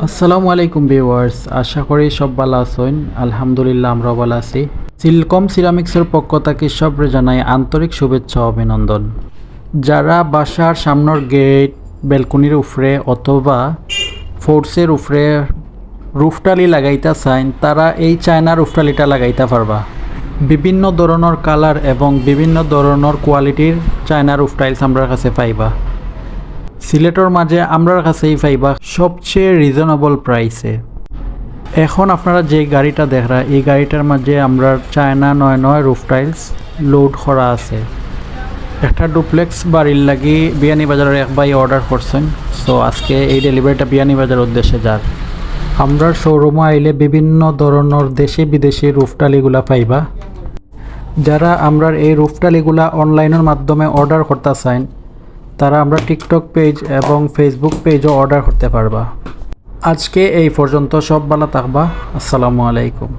আসসালামু আলাইকুম ভিউয়ার্স, আশা করি সব ভালো আছেন। আলহামদুলিল্লাহ আমরাও ভালো আছি। সিলকম সিরামিক্সের পক্ষ থেকে সবরে জানাই আন্তরিক শুভেচ্ছা ও অভিনন্দন। যারা বাসার সামনের গেট, ব্যালকনির উপরে অথবা ফোর্সের উপরে রুফটালি লাগাইতে চান, তারা এই চায়না রুফটালিটা লাগাইতে পারবা। বিভিন্ন ধরনের কালার এবং বিভিন্ন ধরনের কোয়ালিটির চায়না রুফটাইলস আমরা কাছে পাইবা। সিলেটের মাঝে আমরার কাছেই পাইবা সবচেয়ে রিজনেবল প্রাইসে। এখন আপনারা যে গাড়িটা দেখরা, এই গাড়িটার মাঝে আমরা চায়না 9 রুফ টাইলস লোড করা আছে। একটা ডুপ্লেক্স বাড়ির লাগি বিয়ানীবাজারের এক ভাই অর্ডার করছেন। সো আজকে এই ডেলিভারিটা বিয়ানীবাজার উদ্দেশ্যে যার। আমরার শোরুমে আইলে বিভিন্ন ধরনের দেশি বিদেশি রুফটালিগুলা পাইবা। যারা আমরার এই রুফটালিগুলা অনলাইনের মাধ্যমে অর্ডার করতে চান, তারা আমরা টিকটক পেজ এবং ফেসবুক পেজও অর্ডার করতে পারবা। আজকে এই পর্যন্ত, সব ভালো থাকবা। আসসালামু আলাইকুম।